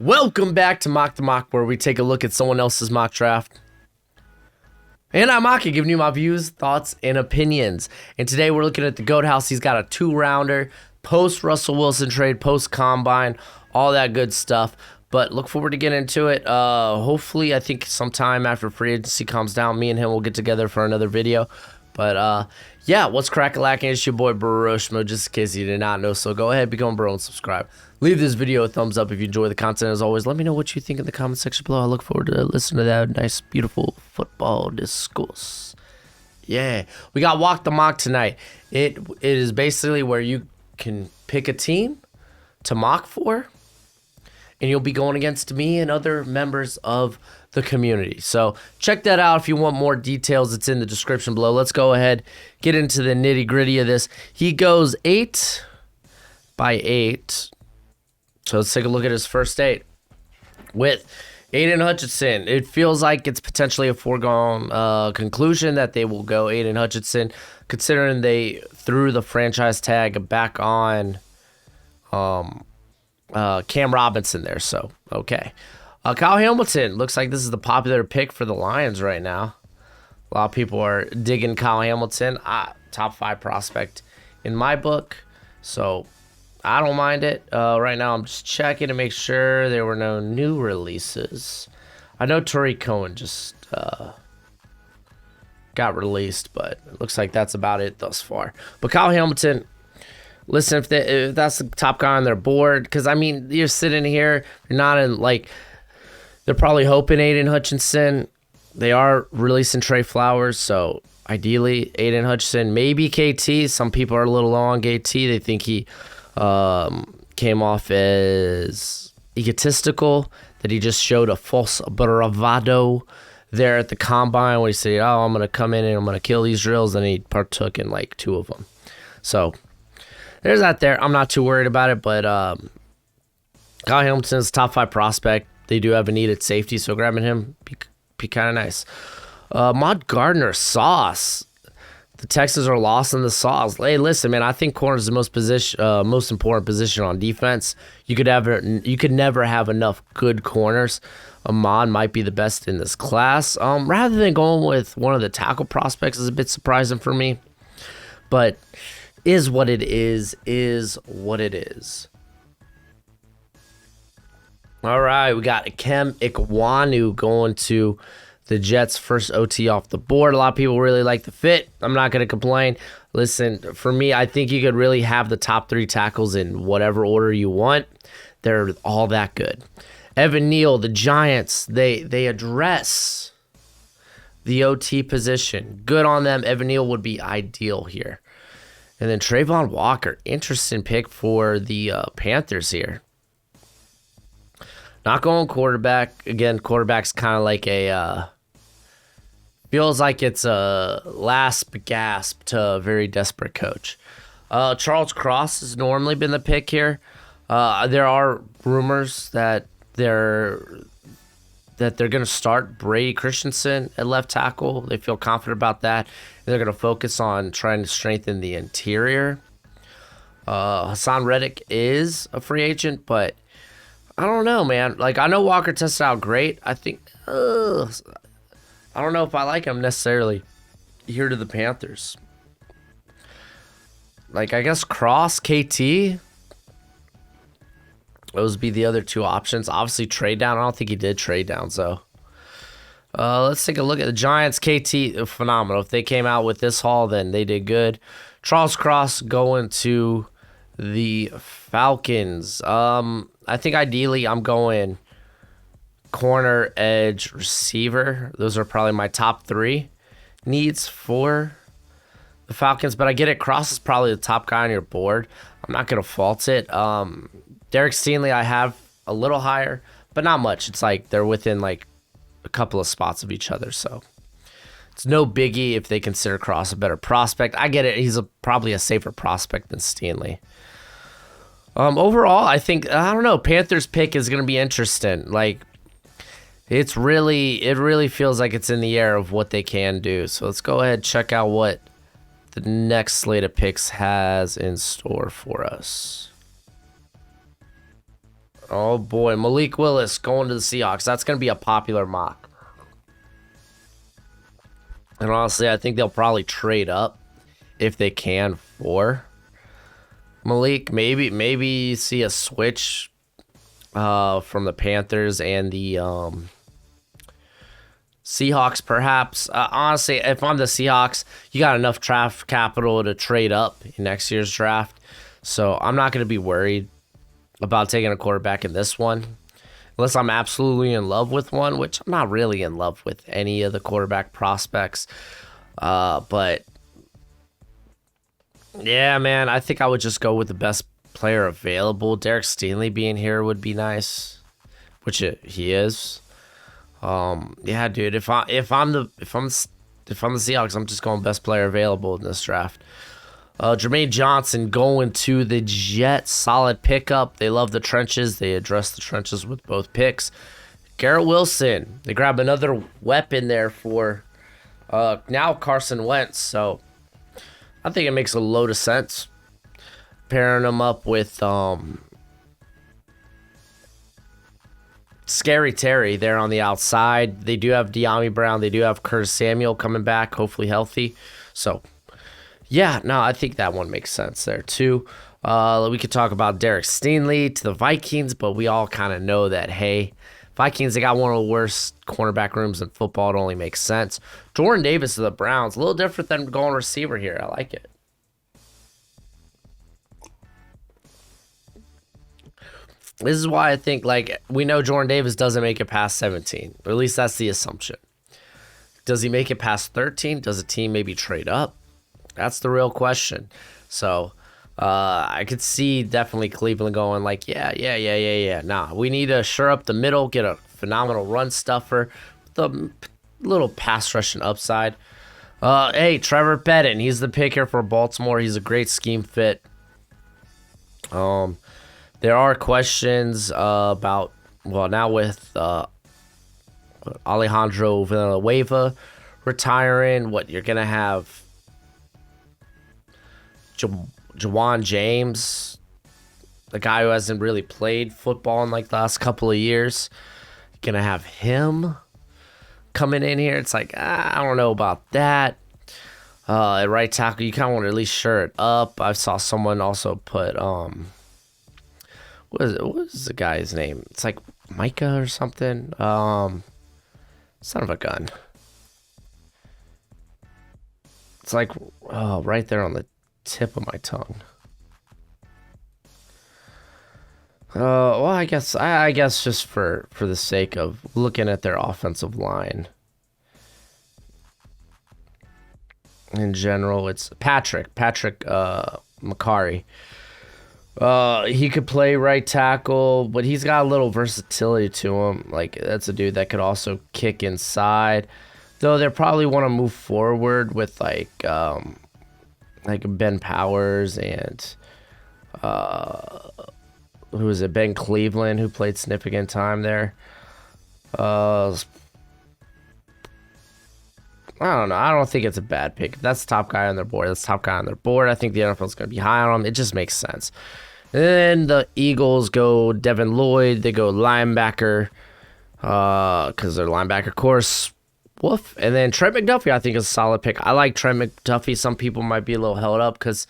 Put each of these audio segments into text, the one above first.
Welcome back to Mock the Mock, where we take a look at someone else's mock draft. And I'm Mocky, giving you my views, thoughts, and opinions. And today we're looking at the GOAT House. He's got a 2-rounder, post-Russell Wilson trade, post-combine, all that good stuff. But look forward to getting into it. Hopefully, I think sometime after free agency comes down, me and him will get together for another video. But yeah, what's crack-a-lacking? It's your boy Broshmo, just in case you did not know. So go ahead, become a bro and subscribe. Leave this video a thumbs up if you enjoy the content. As always, let me know what you think in the comment section below. I look forward to listening to that nice, beautiful football discourse. Yeah, we got Walk the Mock tonight. It is basically where you can pick a team to mock for, and you'll be going against me and other members of the community. So check that out if you want more details. It's in the description below. Let's go ahead, get into the nitty gritty of this. He goes 8 by 8. So let's take a look at his first 8 with Aiden Hutchinson. It feels like it's potentially a foregone conclusion that they will go Aiden Hutchinson, considering they threw the franchise tag back on Cam Robinson there. So, okay. Kyle Hamilton. Looks like this is the popular pick for the Lions right now. A lot of people are digging Kyle Hamilton. Top 5 prospect in my book. So, I don't mind it. Right now, I'm just checking to make sure there were no new releases. I know Tariq Cohen just got released, but it looks like that's about it thus far. But Kyle Hamilton, listen, if that's the top guy on their board, because, I mean, you're sitting here, you're not in, like, they're probably hoping Aiden Hutchinson. They are releasing Trey Flowers, so ideally, Aiden Hutchinson, maybe KT. Some people are a little low on KT. They think he came off as egotistical, that he just showed a false bravado there at the combine when he said, oh, I'm going to come in and I'm going to kill these drills, and he partook in like 2 of them. So there's that there. I'm not too worried about it, but Kyle Hamilton's top 5 prospect. They do have a need at safety, so grabbing him be kind of nice. Mod Gardner, Sauce. The Texans are lost in the sauce. Hey, listen, man. I think corner is the most important position on defense. You could never have enough good corners. Ahmad might be the best in this class. Rather than going with one of the tackle prospects is a bit surprising for me, but is what it is. Is what it is. All right, we got Ikem Ekwonu going to the Jets' first OT off the board. A lot of people really like the fit. I'm not going to complain. Listen, for me, I think you could really have the top 3 tackles in whatever order you want. They're all that good. Evan Neal, the Giants, they address the OT position. Good on them. Evan Neal would be ideal here. And then Trayvon Walker, interesting pick for the Panthers here. Not going quarterback. Again, quarterback's kind of like a... feels like it's a last gasp to a very desperate coach. Charles Cross has normally been the pick here. There are rumors that they're going to start Brady Christensen at left tackle. They feel confident about that. They're going to focus on trying to strengthen the interior. Hassan Reddick is a free agent, but I don't know, man. Like, I know Walker tested out great. I think... I don't know if I like him necessarily here to the Panthers. Like, I guess Cross, KT. Those would be the other 2 options. Obviously, trade down. I don't think he did trade down, so. Let's take a look at the Giants. KT, phenomenal. If they came out with this haul, then they did good. Charles Cross going to the Falcons. I think ideally I'm going corner, edge, receiver. Those are probably my top 3 needs for the Falcons. But I get it. Cross is probably the top guy on your board. I'm not going to fault it. Derek Stanley I have a little higher, but not much. It's like they're within like a couple of spots of each other. So it's no biggie if they consider Cross a better prospect. I get it. He's probably a safer prospect than Stanley. Overall, I think, I don't know, Panthers pick is going to be interesting. Like, it really feels like it's in the air of what they can do. So let's go ahead and check out what the next slate of picks has in store for us. Oh boy, Malik Willis going to the Seahawks. That's going to be a popular mock. And honestly, I think they'll probably trade up if they can for Malik. Maybe see a switch from the Panthers and the Seahawks, perhaps. Honestly, if I'm the Seahawks, you got enough draft capital to trade up in next year's draft. So I'm not going to be worried about taking a quarterback in this one. Unless I'm absolutely in love with one, which I'm not really in love with any of the quarterback prospects. But, yeah, man, I think I would just go with the best player available. Derek Stanley being here would be nice, which he is. Yeah, dude, if I'm the Seahawks, I'm just going best player available in this draft. Jermaine Johnson going to the Jets. Solid pickup. They love the trenches. They address the trenches with both picks. Garrett Wilson. They grab another weapon there for now Carson Wentz. So I think it makes a load of sense. Pairing them up with Scary Terry there on the outside. They do have De'Ami Brown. They do have Curtis Samuel coming back, hopefully healthy. So yeah, no, I think that one makes sense there too. We could talk about Derek Stanley to the Vikings, but we all kind of know that, hey, Vikings, they got one of the worst cornerback rooms in football. It only makes sense. Jordan Davis to the Browns, a little different than going receiver here. I like it. This is why I think, like, we know Jordan Davis doesn't make it past 17, or at least that's the assumption. Does he make it past 13? Does a team maybe trade up? That's the real question. So I could see definitely Cleveland going like, yeah. Nah, we need to shore up the middle, get a phenomenal run stuffer, the little pass rushing upside. Hey, Trevor Pettin, he's the pick here for Baltimore. He's a great scheme fit. There are questions about, well, now with Alejandro Villanueva retiring, what you're going to have Johan James, the guy who hasn't really played football in like the last couple of years. Going to have him coming in here. It's like, I don't know about that. At right tackle, you kind of want to at least shore it up. I saw someone also put, what is the guy's name? It's like Micah or something. Son of a gun. It's like, oh, right there on the tip of my tongue. Well, I guess just for the sake of looking at their offensive line in general, it's Patrick McCarry. He could play right tackle, but he's got a little versatility to him. Like, that's a dude that could also kick inside. Though they probably want to move forward with like Ben Powers and who was it? Ben Cleveland, who played significant time there. I don't know. I don't think it's a bad pick. If that's the top guy on their board, that's the top guy on their board. I think the NFL is going to be high on him. It just makes sense. And then the Eagles go Devin Lloyd. They go linebacker because they're linebacker course. Woof. And then Trey Mcduffie, I think, is a solid pick. I like Trey Mcduffie. Some people might be a little held up because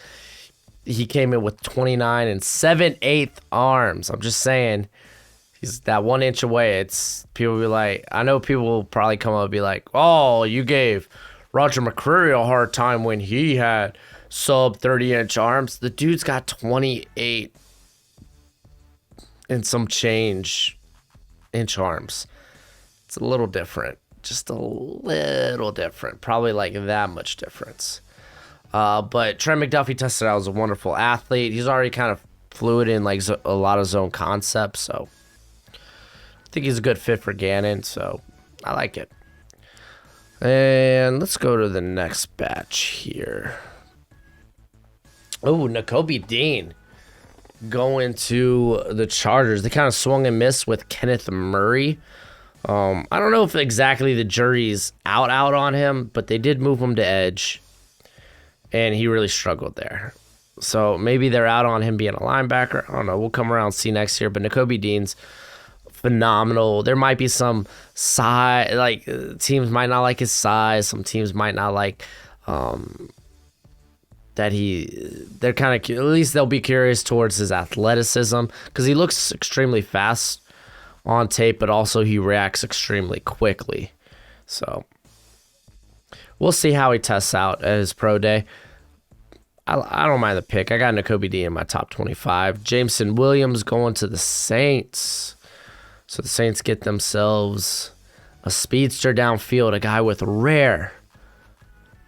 he came in with 29 and 7/8 arms. I'm just saying, he's that 1 inch away. It's people be like, I know people will probably come up and be like, oh, you gave Roger McCreary a hard time when he had sub 30-inch arms. The dude's got 28 and some change inch arms. It's a little different. Just a little different. Probably like that much difference. But Trey McDuffie tested out as a wonderful athlete. He's already kind of fluid in like a lot of zone concepts. So I think he's a good fit for Gannon. So I like it. And let's go to the next batch here. Oh, Nakobe Dean going to the Chargers. They kind of swung and missed with Kenneth Murray. I don't know if exactly the jury's out on him, but they did move him to edge, and he really struggled there. So maybe they're out on him being a linebacker. I don't know. We'll come around and see next year. But Nakobe Dean's phenomenal. There might be some size, like teams might not like his size. Some teams might not like that they're kind of, at least they'll be curious towards his athleticism because he looks extremely fast on tape, but also he reacts extremely quickly. So we'll see how he tests out at his pro day. I don't mind the pick. I got Nakobe Dean in my top 25. Jameson Williams going to the Saints. So the Saints get themselves a speedster downfield, a guy with rare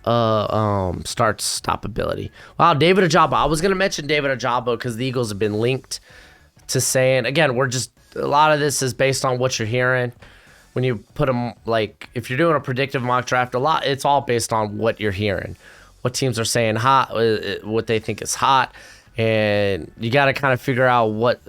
stop ability. Wow, David Ojabo. I was going to mention David Ojabo because the Eagles have been linked to saying, again, a lot of this is based on what you're hearing. When you put them, like, if you're doing a predictive mock draft, it's all based on what you're hearing. What teams are saying hot, what they think is hot, and you got to kind of figure out what's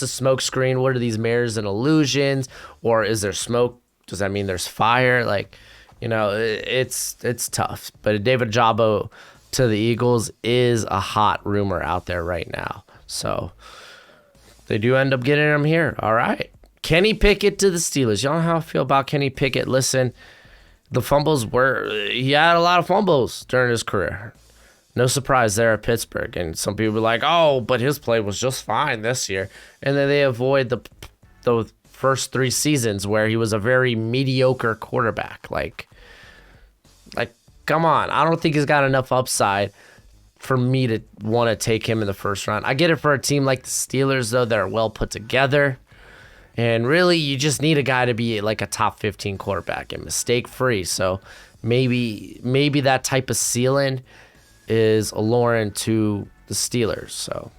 a smoke screen, what are these mirrors and illusions, or is there smoke? Does that mean there's fire? Like, it's tough. But David Ojabo to the Eagles is a hot rumor out there right now. So they do end up getting him here. All right. Kenny Pickett to the Steelers. Y'all know how I feel about Kenny Pickett. Listen, he had a lot of fumbles during his career. No surprise there at Pittsburgh. And some people were like, oh, but his play was just fine this year. And then they avoid the first 3 seasons where he was a very mediocre quarterback. Like, come on. I don't think he's got enough upside for me to want to take him in the first round. I get it for a team like the Steelers, though, that are well put together. And really, you just need a guy to be like a top 15 quarterback and mistake-free. So maybe that type of ceiling is alluring to the Steelers. So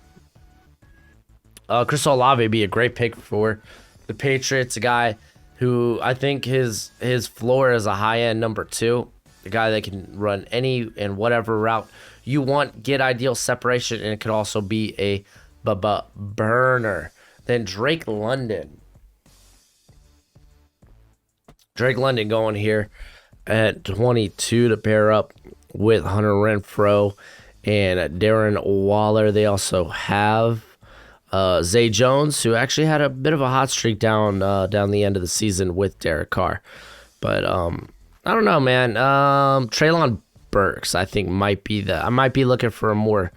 Chris Olave would be a great pick for the Patriots, a guy who I think his floor is a high-end number 2, a guy that can run any and whatever route you want, get ideal separation, and it could also be a burner. Then Drake London. Going here at 22 to pair up with Hunter Renfrow and Darren Waller. They also have Zay Jones, who actually had a bit of a hot streak down the end of the season with Derek Carr. But I don't know, man. Treylon Burks, I think, I might be looking for a more,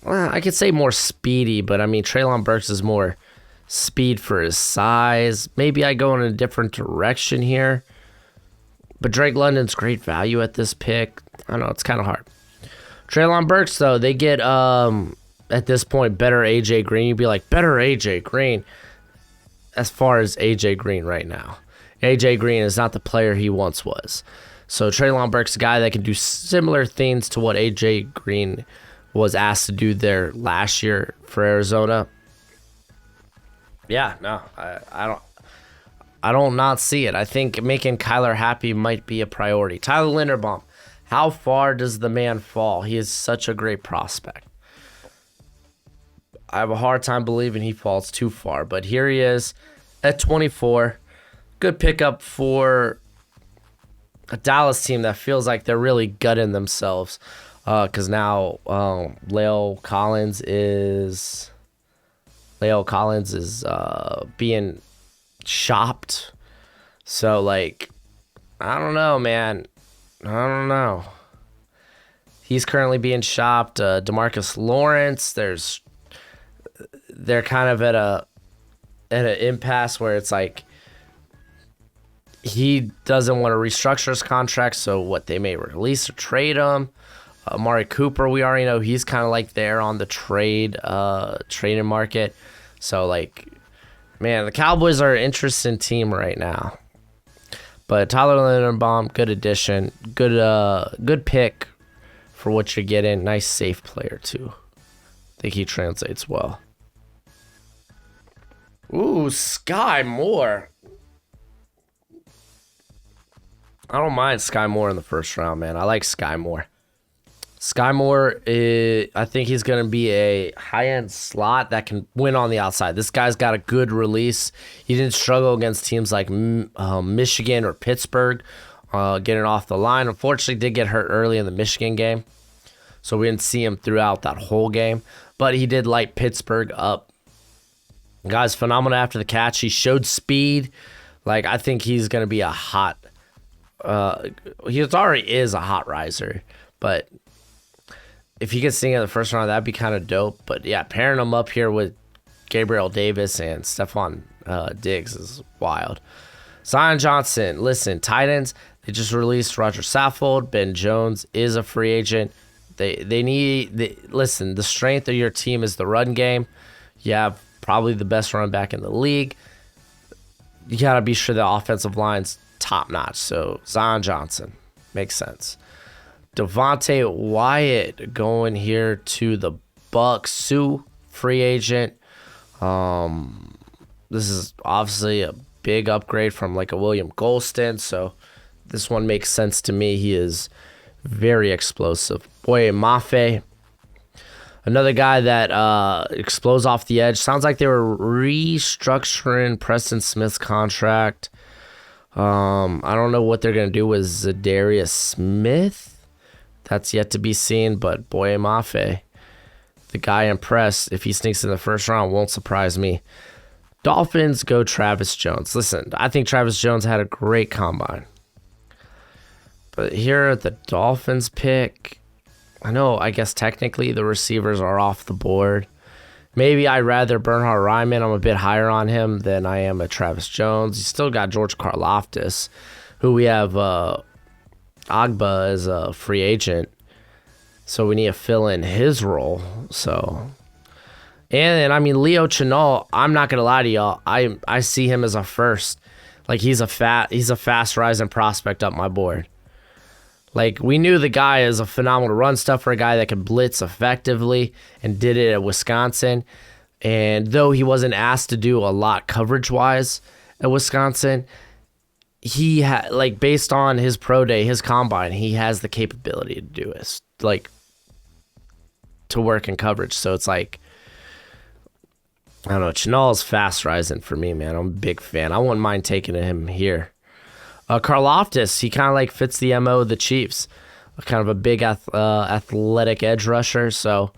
I could say more speedy, but I mean, Treylon Burks is more speed for his size. Maybe I go in a different direction here. But Drake London's great value at this pick. I don't know, it's kind of hard. Treylon Burks, though, they get, at this point, better A.J. Green. You'd be like, better A.J. Green. As far as A.J. Green right now. A.J. Green is not the player he once was. So Treylon Burks, a guy that can do similar things to what A.J. Green was asked to do there last year for Arizona. Yeah, no, I don't not see it. I think making Kyler happy might be a priority. Tyler Linderbaum, how far does the man fall? He is such a great prospect. I have a hard time believing he falls too far, but here he is at 24. Good pickup for a Dallas team that feels like they're really gutting themselves because now La'el Collins is being shopped. So, like, I don't know, man. I don't know. He's currently being shopped. DeMarcus Lawrence, they're kind of at an impasse where it's like he doesn't want to restructure his contract, so what they may release or trade him. Amari Cooper, we already know he's kind of like there on the trading market. So, like, man, the Cowboys are an interesting team right now. But Tyler Linderbaum, good addition. Good pick for what you're getting. Nice safe player, too. I think he translates well. Ooh, Sky Moore. I don't mind Sky Moore in the first round, man. I like Sky Moore. Sky Moore, I think he's going to be a high-end slot that can win on the outside. This guy's got a good release. He didn't struggle against teams like Michigan or Pittsburgh getting off the line. Unfortunately, did get hurt early in the Michigan game. so we didn't see him throughout that whole game. But he did light Pittsburgh up. Guy's phenomenal after the catch. He showed speed. Like, I think he's going to be a hot he already is a hot riser, but if he gets seen in the first round, that'd be kind of dope. But yeah, pairing him up here with Gabriel Davis and Stephon Diggs is wild. Zion Johnson, listen, Titans, they just released Roger Saffold. Ben Jones is a free agent. Listen, the strength of your team is the run game. You have probably the best run back in the league. You got to be sure the offensive line's top notch. So Zion Johnson makes sense. Devontae Wyatt going here to the Bucks. Sue, free agent. This is obviously a big upgrade from like a William Golston. So this one makes sense to me. He is very explosive. Boye Mafe, another guy that explodes off the edge. Sounds like they were restructuring Preston Smith's contract. I don't know what they're going to do with Zadarius Smith. That's yet to be seen, but Boye Mafe, the guy impressed. If he sneaks in the first round, won't surprise me. Dolphins go Travis Jones. Listen, I think Travis Jones had a great combine. But here at the Dolphins pick, I guess technically the receivers are off the board. Maybe I'd rather Bernhard Raimann. I'm a bit higher on him than I am at Travis Jones. You still got George Karlaftis, who we have Agba as a free agent. So we need to fill in his role. So, and I mean, Leo Chenal, I'm not going to lie to y'all. I see him as a first. Like, he's a fast rising prospect up my board. Like, we knew the guy is a phenomenal run stuffer, a guy that could blitz effectively and did it at Wisconsin. And though he wasn't asked to do a lot coverage-wise at Wisconsin, he had, like, based on his pro day, his combine, he has the capability to do it, like, to work in coverage. So it's like, I don't know, Chenal's fast rising for me, man. I'm a big fan. I wouldn't mind taking him here. Karlaftis, he kind of like fits the MO of the Chiefs, kind of a big athletic edge rusher. So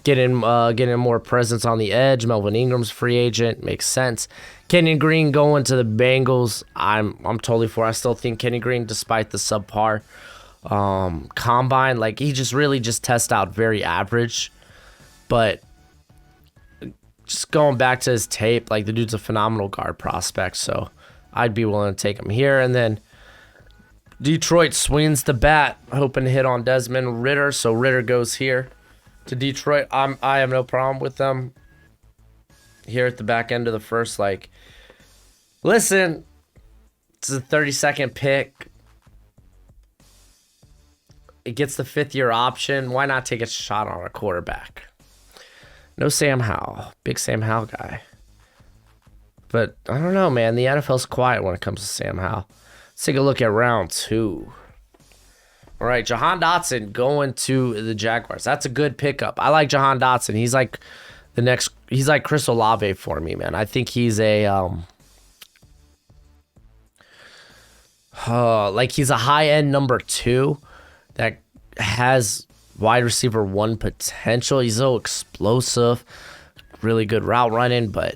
getting more presence on the edge. Melvin Ingram's free agent, makes sense. Kenyon Green going to the Bengals. I'm totally for. I still think Kenyon Green, despite the subpar combine, like he just tests out very average. But just going back to his tape, like the dude's a phenomenal guard prospect. So I'd be willing to take him here. And then Detroit swings the bat, hoping to hit on Desmond Ridder. So Ridder goes here to Detroit. I have no problem with them here at the back end of the first. Like, listen, it's a 32nd pick. It gets the 5th-year option. Why not take a shot on a quarterback? No Sam Howell. Big Sam Howell guy. But I don't know, man. The NFL's quiet when it comes to Sam Howell. Let's take a look at round 2. All right, Johan Dotson going to the Jaguars. That's a good pickup. I like Johan Dotson. He's like he's like Chris Olave for me, man. I think he's a he's a high-end number 2 that has wide receiver 1 potential. He's so explosive, really good route running, but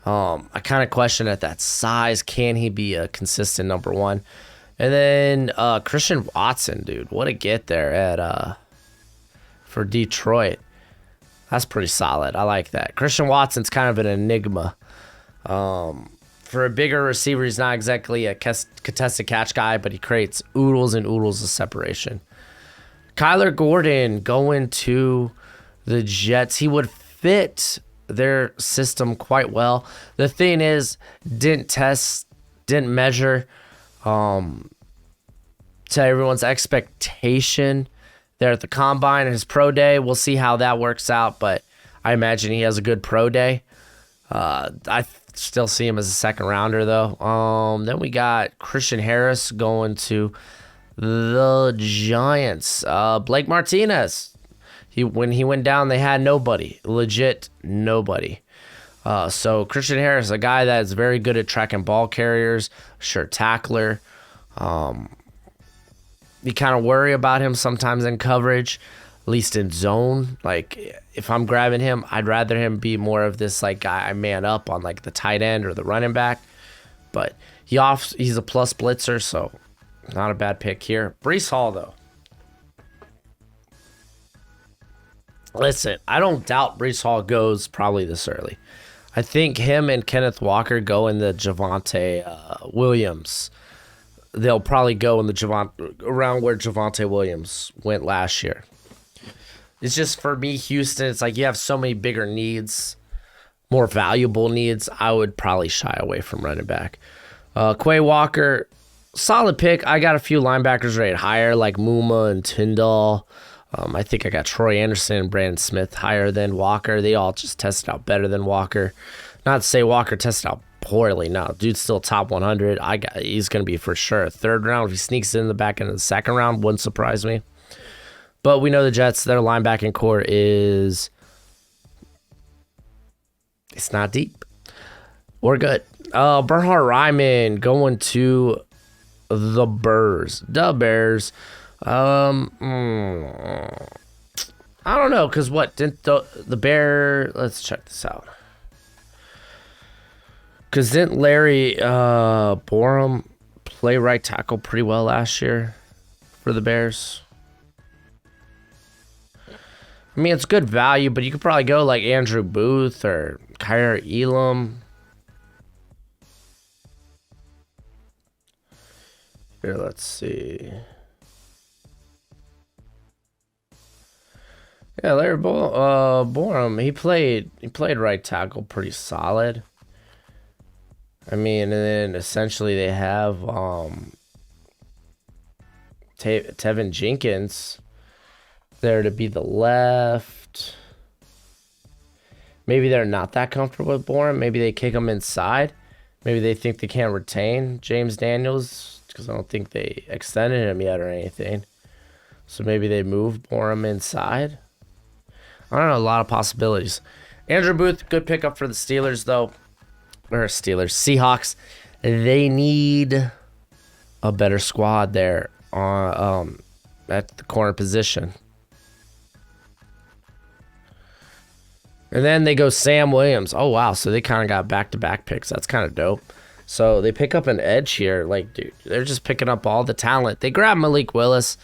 I kind of question at that size, can he be a consistent number 1? And then Christian Watson, dude, what a get there at for Detroit. That's pretty solid. I like that. Christian Watson's kind of an enigma. For a bigger receiver, he's not exactly a contested catch guy, but he creates oodles and oodles of separation. Kyler Gordon going to the Jets. He would fit their system quite well. The thing is, didn't measure to everyone's expectation there at the combine. His pro day, we'll see how that works out, but I imagine he has a good pro day. I still see him as a second rounder though. Then we got Christian Harris going to the Giants. Blake Martinez. When he went down, they had nobody. Legit nobody. So Christian Harris, a guy that is very good at tracking ball carriers, sure tackler. You kind of worry about him sometimes in coverage. at least in zone. Like, if I'm grabbing him, I'd rather him be more of this like guy I man up on like the tight end or the running back. But he's a plus blitzer, so not a bad pick here. Breece Hall, though. Listen, I don't doubt Breece Hall goes probably this early. I think him and Kenneth Walker go in the Javonte Williams. They'll probably go in the around where Javonte Williams went last year. It's just, for me, Houston, it's like you have so many bigger needs, more valuable needs. I would probably shy away from running back. Quay Walker, solid pick. I got a few linebackers rated higher, like Muma and Tyndall. I think I got Troy Anderson and Brandon Smith higher than Walker. They all just tested out better than Walker. Not to say Walker tested out poorly. No, dude's still top 100. He's going to be for sure a third round. If he sneaks in the back end of the second round, wouldn't surprise me. But we know the Jets, their linebacking core it's not deep. We're good. Bernhard Ryman going to the Bears. I don't know, because what? Didn't the Bear... Let's check this out. Because didn't Larry Borum play right tackle pretty well last year for the Bears? I mean, it's good value, but you could probably go like Andrew Booth or Kyer Elam. Here, let's see. Yeah, Larry Borum, he played right tackle pretty solid. I mean, and then essentially they have Tevin Jenkins there to be the left. Maybe they're not that comfortable with Borum. Maybe they kick him inside. Maybe they think they can't retain James Daniels because I don't think they extended him yet or anything. So maybe they move Borum inside. I don't know, a lot of possibilities. Andrew Booth, good pickup for the Steelers, though. Or Seahawks. They need a better squad there at the corner position. And then they go Sam Williams. Oh, wow. So they kind of got back-to-back picks. That's kind of dope. So they pick up an edge here. Like, dude, they're just picking up all the talent. They grabbed Malik Willis.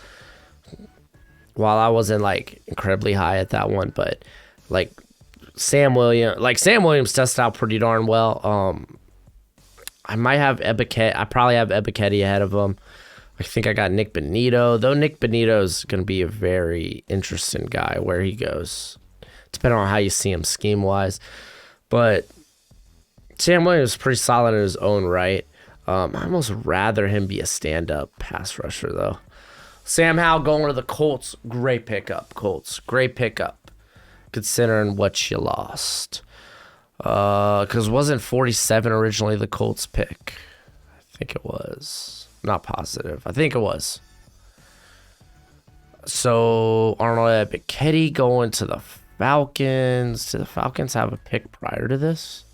While I wasn't like incredibly high at that one, but like Sam Williams tested out pretty darn well. I might have Ebiketie. I probably have Ebiketie ahead of him. I think I got Nick Benito, though. Nick Benito is going to be a very interesting guy where he goes, depending on how you see him scheme wise. But Sam Williams is pretty solid in his own right. I almost rather him be a stand-up pass rusher though. Sam Howell going to the Colts. Great pickup, Colts. Great pickup, considering what you lost. Because wasn't 47 originally the Colts pick? I think it was. Not positive. I think it was. So Arnold Ebiketie going to the Falcons. Did the Falcons have a pick prior to this?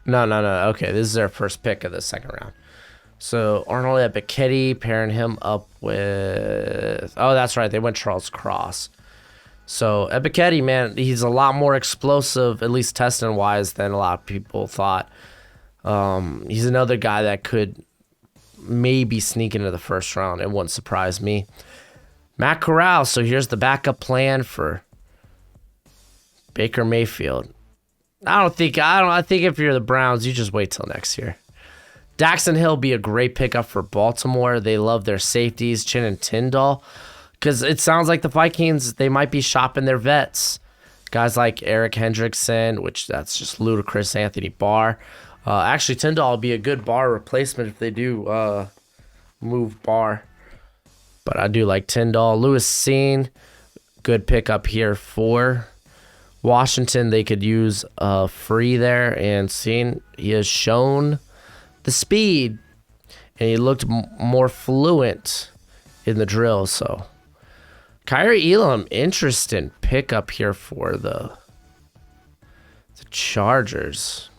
No. Okay, this is their first pick of the second round. So Arnold Ebiketie pairing him up with... Oh, that's right. They went Charles Cross. So Ebiketie, man, he's a lot more explosive, at least testing-wise, than a lot of people thought. He's another guy that could maybe sneak into the first round. It wouldn't surprise me. Matt Corral. So here's the backup plan for Baker Mayfield. I think if you're the Browns, you just wait till next year. Daxton Hill be a great pickup for Baltimore. They love their safeties, Chin and Tyndall, because it sounds like the Vikings, they might be shopping their vets. Guys like Eric Hendrickson, which that's just ludicrous, Anthony Barr. Actually, Tyndall will be a good Barr replacement if they do move Barr. But I do like Tyndall. Lewis Seen, good pickup here for Washington. They could use free there, and Seen, he has shown the speed, and he looked more fluent in the drill. So Kyer Elam, interesting pickup here for the Chargers.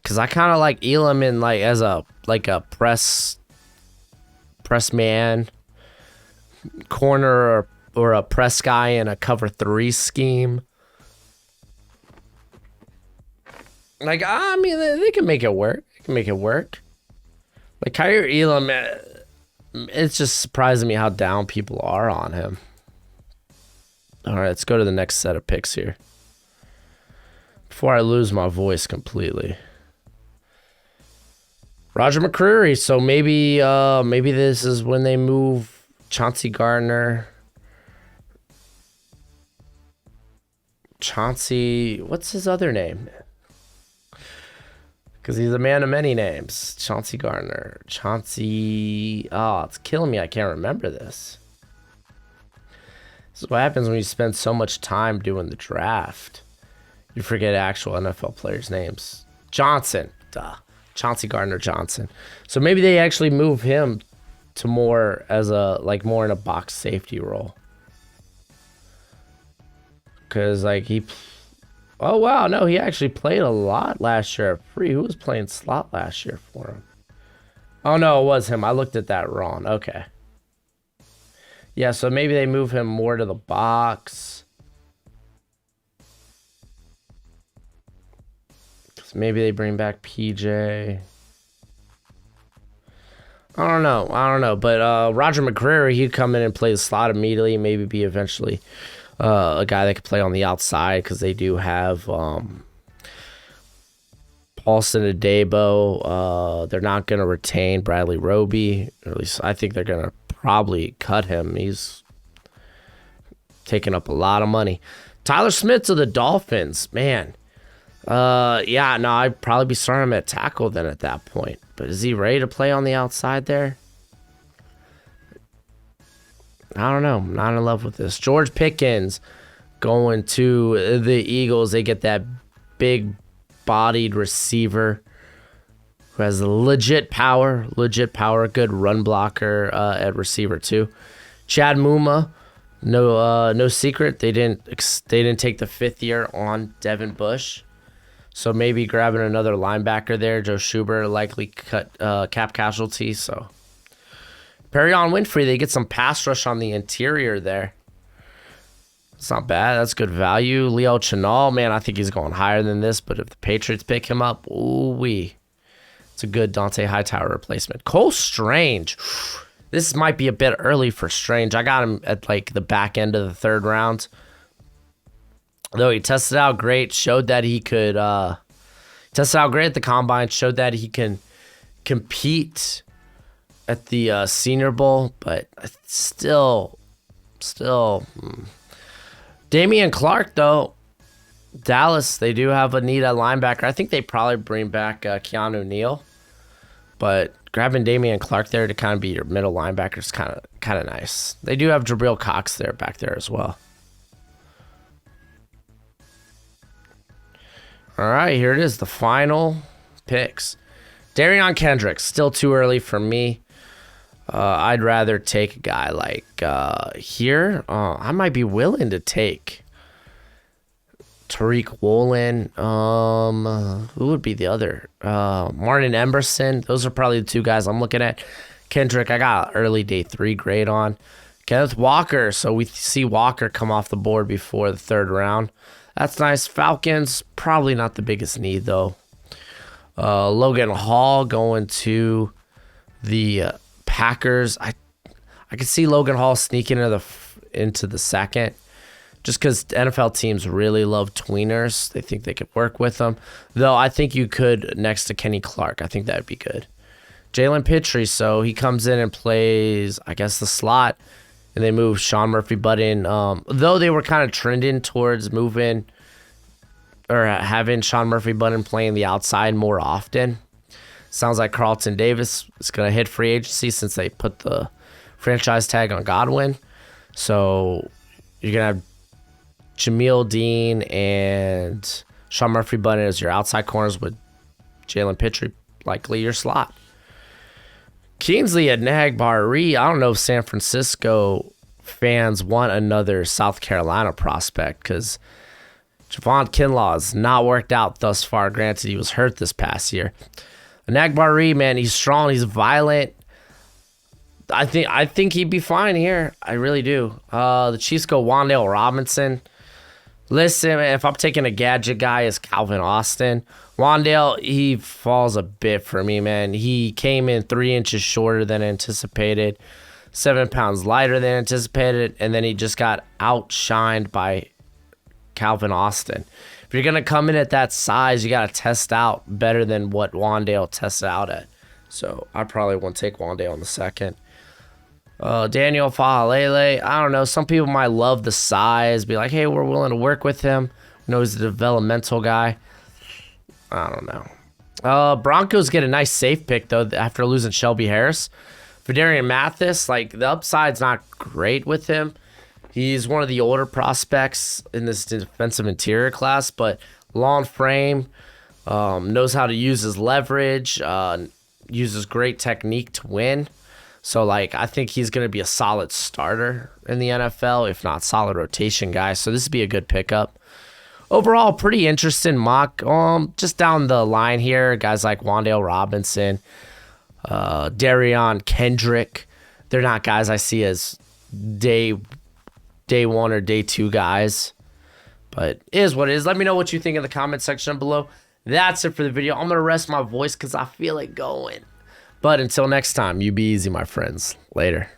Because I kind of like Elam in like as a press man, corner or a press guy in a cover 3 scheme. Like, I mean, they can make it work. Like, Kyer Elam, it's just surprising me how down people are on him. All right, let's go to the next set of picks here. Before I lose my voice completely. Roger McCreary. So maybe this is when they move Chauncey Gardner. Chauncey, what's his other name? Because he's a man of many names. Chauncey Gardner. Chauncey. Oh, it's killing me. I can't remember this. This is what happens when you spend so much time doing the draft. You forget actual NFL players' names. Johnson. Duh. Chauncey Gardner Johnson. So maybe they actually move him to more as a, like, more in a box safety role. Because, like, oh, wow. No, he actually played a lot last year at free. Who was playing slot last year for him? Oh, no, it was him. I looked at that wrong. Okay. Yeah, so maybe they move him more to the box. So maybe they bring back PJ. I don't know. But Roger McCreary, he'd come in and play the slot immediately. Maybe be eventually a guy that could play on the outside because they do have Paulson Adebo. They're not going to retain Bradley Roby. Or at least I think they're going to probably cut him. He's taking up a lot of money. Tyler Smith to the Dolphins. Man. Yeah, no, I'd probably be starting him at tackle then at that point. But is he ready to play on the outside there? I don't know. I'm not in love with this. George Pickens going to the Eagles. They get that big-bodied receiver who has legit power, good run blocker at receiver too. Chad Muma, no secret. They didn't take the 5th year on Devin Bush. So maybe grabbing another linebacker there. Joe Schubert likely cut cap casualty. So Perrion Winfrey, they get some pass rush on the interior there. It's not bad. That's good value. Leo Chenal, man, I think he's going higher than this. But if the Patriots pick him up, ooh-wee. It's a good Dante Hightower replacement. Cole Strange. This might be a bit early for Strange. I got him at like the back end of the 3rd round. Though he tested out great, showed that he could tested out great at the combine, showed that he can compete at the Senior Bowl, but still. Damian Clark, though, Dallas, they do have a need at linebacker. I think they probably bring back Keanu Neal, but grabbing Damian Clark there to kind of be your middle linebacker is kind of nice. They do have Jabril Cox there back there as well. All right, here it is, the final picks. Darion Kendrick, still too early for me. I'd rather take a guy like here. I might be willing to take Tariq Woolen. Who would be the other? Martin Emerson. Those are probably the 2 guys I'm looking at. Kendrick, I got early day 3 grade on. Kenneth Walker. So we see Walker come off the board before the 3rd round. That's nice. Falcons, probably not the biggest need, though. Logan Hall going to the Packers. I could see Logan Hall sneaking into the 2nd just because NFL teams really love tweeners. They think they could work with them. Though I think you could next to Kenny Clark. I think that would be good. Jalen Pitre, so he comes in and plays, I guess, the slot. And they move Sean Murphy-Bunting. Though they were kind of trending towards moving or having Sean Murphy-Bunting playing the outside more often. Sounds like Carlton Davis is going to hit free agency since they put the franchise tag on Godwin. So you're going to have Jameel Dean and Sean Murphy-Bunting as your outside corners with Jalen Pitre likely your slot. Kingsley Enagbare. I don't know if San Francisco fans want another South Carolina prospect because Javon Kinlaw's not worked out thus far. Granted, he was hurt this past year. Anagbari, man, he's strong. He's violent. I think he'd be fine here. I really do. The Chiefs go Wan'Dale Robinson. Listen, man, if I'm taking a gadget guy, it's Calvin Austin. Wan'Dale, he falls a bit for me, man. He came in 3 inches shorter than anticipated, 7 pounds lighter than anticipated, and then he just got outshined by Calvin Austin. If you're going to come in at that size, you got to test out better than what Wan'Dale tested out at. So I probably won't take Wan'Dale in the second. Daniel Fa'alele, I don't know. Some people might love the size, be like, hey, we're willing to work with him. We know he's a developmental guy. I don't know. Broncos get a nice safe pick, though, after losing Shelby Harris. Fidarian Mathis, like, the upside's not great with him. He's one of the older prospects in this defensive interior class, but long frame, knows how to use his leverage, uses great technique to win. So, like, I think he's going to be a solid starter in the NFL, if not solid rotation guy. So this would be a good pickup. Overall, pretty interesting mock. Just down the line here, guys like Wan'Dale Robinson, Darion Kendrick. They're not guys I see as day 1 or day 2 guys. But it is what it is. Let me know what you think in the comment section below. That's it for the video. I'm going to rest my voice because I feel it going. But until next time, you be easy, my friends. Later.